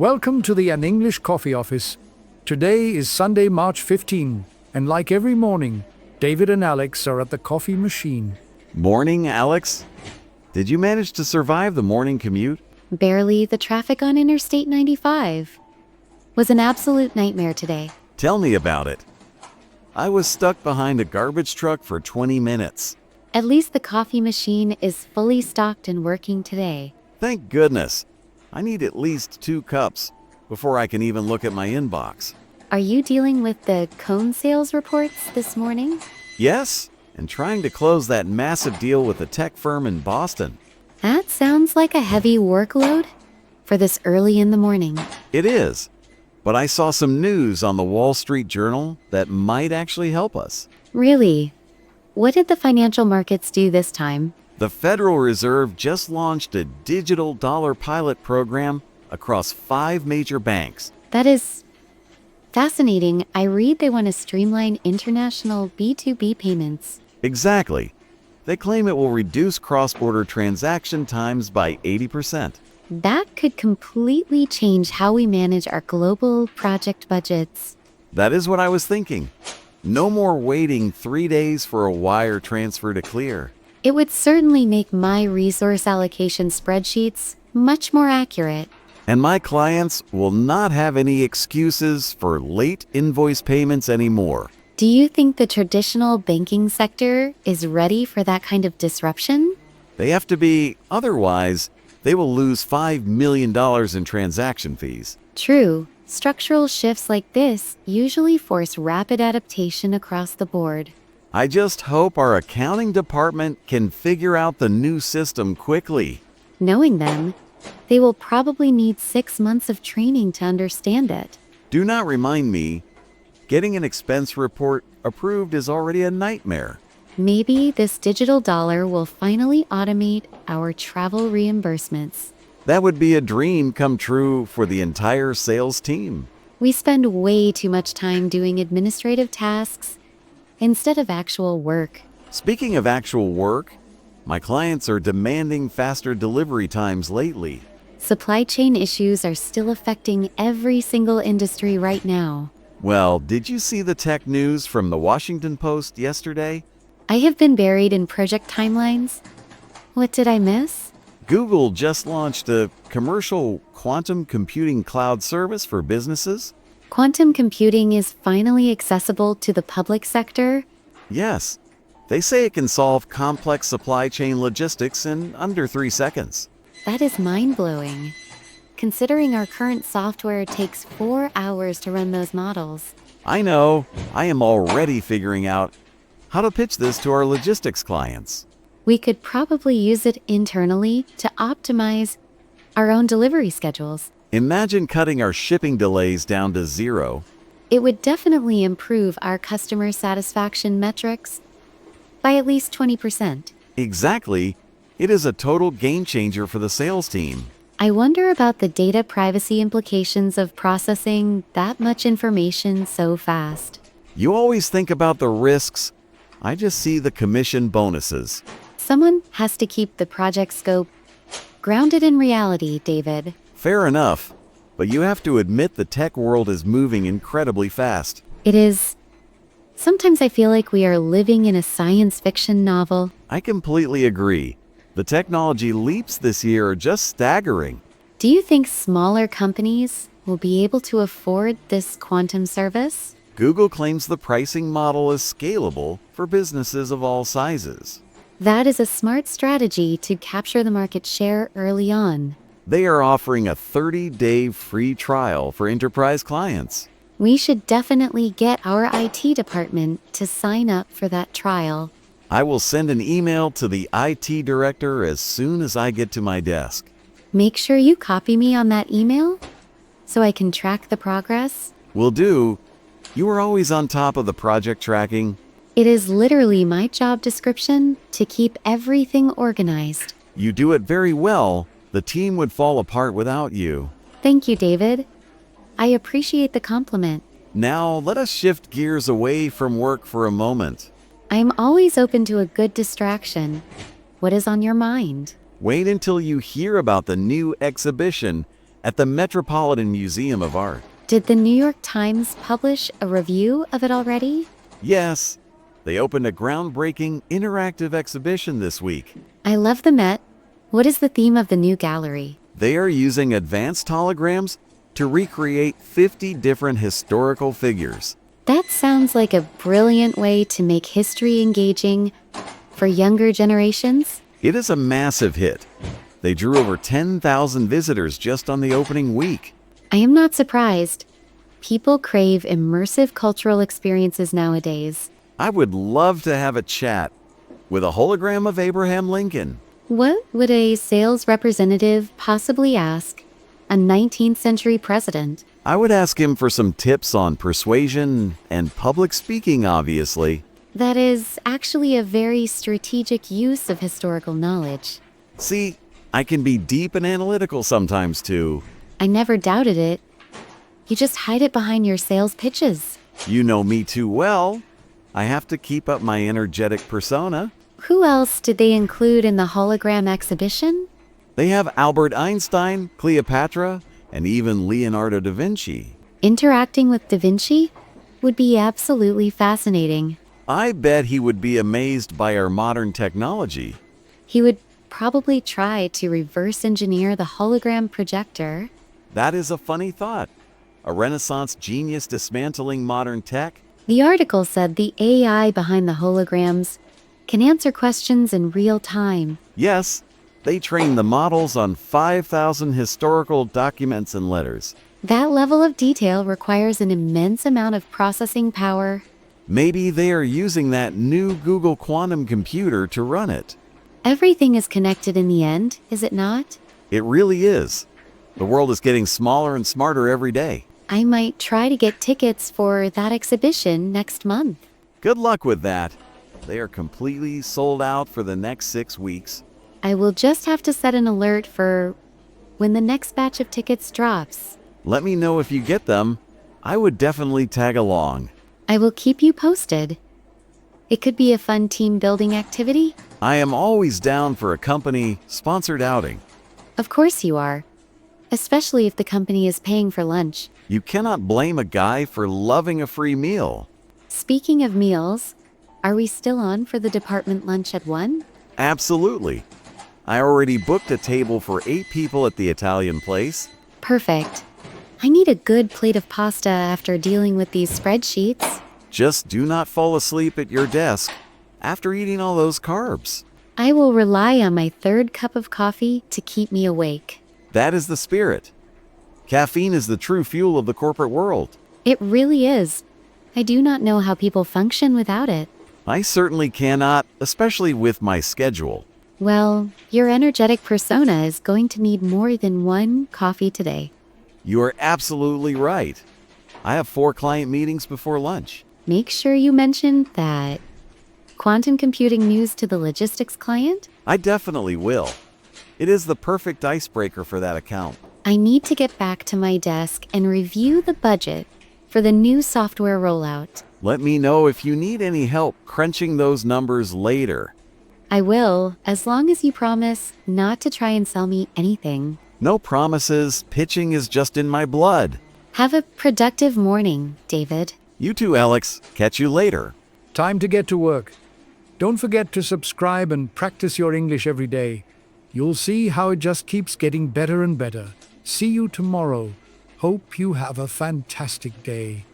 Welcome to the An English Coffee Office. Today is Sunday, March 15, and like every morning, David and Alex are at the coffee machine. Morning, Alex. Did you manage to survive the morning commute? Barely. The traffic on Interstate 95 was an absolute nightmare today. Tell me about it. I was stuck behind a garbage truck for 20 minutes. At least the coffee machine is fully stocked and working today. Thank goodness. I need at least 2 cups before I can even look at my inbox. Are you dealing with the cone sales reports this morning? Yes, and trying to close that massive deal with a tech firm in Boston. That sounds like a heavy workload for this early in the morning. It is, but I saw some news on the Wall Street Journal that might actually help us. Really? What did the financial markets do this time? The Federal Reserve just launched a digital dollar pilot program across 5 major banks. That is fascinating. I read they want to streamline international B2B payments. Exactly. They claim it will reduce cross-border transaction times by 80%. That could completely change how we manage our global project budgets. That is what I was thinking. No more waiting 3 days for a wire transfer to clear. It would certainly make my resource allocation spreadsheets much more accurate. And my clients will not have any excuses for late invoice payments anymore. Do you think the traditional banking sector is ready for that kind of disruption? They have to be, otherwise, they will lose $5 million in transaction fees. True. Structural shifts like this usually force rapid adaptation across the board. I just hope our accounting department can figure out the new system quickly. Knowing them, they will probably need 6 months of training to understand it. Do not remind me. Getting an expense report approved is already a nightmare. Maybe this digital dollar will finally automate our travel reimbursements. That would be a dream come true for the entire sales team. We spend way too much time doing administrative tasks instead of actual work. Speaking of actual work, my clients are demanding faster delivery times lately. Supply chain issues are still affecting every single industry right now. Well, did you see the tech news from the Washington Post yesterday? I have been buried in project timelines. What did I miss? Google just launched a commercial quantum computing cloud service for businesses. Quantum computing is finally accessible to the public sector. Yes, they say it can solve complex supply chain logistics in under 3 seconds. That is mind-blowing, considering our current software takes 4 hours to run those models. I know, I am already figuring out how to pitch this to our logistics clients. We could probably use it internally to optimize our own delivery schedules. Imagine cutting our shipping delays down to 0. It would definitely improve our customer satisfaction metrics by at least 20%. Exactly. It is a total game changer for the sales team. I wonder about the data privacy implications of processing that much information so fast. You always think about the risks. I just see the commission bonuses. Someone has to keep the project scope grounded in reality, David. Fair enough, but you have to admit the tech world is moving incredibly fast. It is. Sometimes I feel like we are living in a science fiction novel. I completely agree. The technology leaps this year are just staggering. Do you think smaller companies will be able to afford this quantum service? Google claims the pricing model is scalable for businesses of all sizes. That is a smart strategy to capture the market share early on. They are offering a 30-day free trial for enterprise clients. We should definitely get our IT department to sign up for that trial. I will send an email to the IT director as soon as I get to my desk. Make sure you copy me on that email so I can track the progress. Will do. You are always on top of the project tracking. It is literally my job description to keep everything organized. You do it very well. The team would fall apart without you. Thank you, David. I appreciate the compliment. Now, let us shift gears away from work for a moment. I'm always open to a good distraction. What is on your mind? Wait until you hear about the new exhibition at the Metropolitan Museum of Art. Did the New York Times publish a review of it already? Yes, they opened a groundbreaking interactive exhibition this week. I love the Met. What is the theme of the new gallery? They are using advanced holograms to recreate 50 different historical figures. That sounds like a brilliant way to make history engaging for younger generations. It is a massive hit. They drew over 10,000 visitors just on the opening week. I am not surprised. People crave immersive cultural experiences nowadays. I would love to have a chat with a hologram of Abraham Lincoln. What would a sales representative possibly ask a 19th century president? I would ask him for some tips on persuasion and public speaking, obviously. That is actually a very strategic use of historical knowledge. See, I can be deep and analytical sometimes too. I never doubted it. You just hide it behind your sales pitches. You know me too well. I have to keep up my energetic persona. Who else did they include in the hologram exhibition? They have Albert Einstein, Cleopatra, and even Leonardo da Vinci. Interacting with Da Vinci would be absolutely fascinating. I bet he would be amazed by our modern technology. He would probably try to reverse engineer the hologram projector. That is a funny thought. A Renaissance genius dismantling modern tech? The article said the AI behind the holograms can answer questions in real time. Yes, they trained the models on 5,000 historical documents and letters. That level of detail requires an immense amount of processing power. Maybe they are using that new Google quantum computer to run it. Everything is connected in the end, is it not? It really is. The world is getting smaller and smarter every day. I might try to get tickets for that exhibition next month. Good luck with that. They are completely sold out for the next 6 weeks. I will just have to set an alert for when the next batch of tickets drops. Let me know if you get them. I would definitely tag along. I will keep you posted. It could be a fun team building activity. I am always down for a company-sponsored outing. Of course you are, especially if the company is paying for lunch. You cannot blame a guy for loving a free meal. Speaking of meals, are we still on for the department lunch at 1? Absolutely. I already booked a table for 8 people at the Italian place. Perfect. I need a good plate of pasta after dealing with these spreadsheets. Just do not fall asleep at your desk after eating all those carbs. I will rely on my 3rd cup of coffee to keep me awake. That is the spirit. Caffeine is the true fuel of the corporate world. It really is. I do not know how people function without it. I certainly cannot, especially with my schedule. Well, your energetic persona is going to need more than 1 coffee today. You are absolutely right. I have 4 client meetings before lunch. Make sure you mention that quantum computing news to the logistics client. I definitely will. It is the perfect icebreaker for that account. I need to get back to my desk and review the budget for the new software rollout. Let me know if you need any help crunching those numbers later. I will, as long as you promise not to try and sell me anything. No promises. Pitching is just in my blood. Have a productive morning, David. You too, Alex. Catch you later. Time to get to work. Don't forget to subscribe and practice your English every day. You'll see how it just keeps getting better and better. See you tomorrow. Hope you have a fantastic day.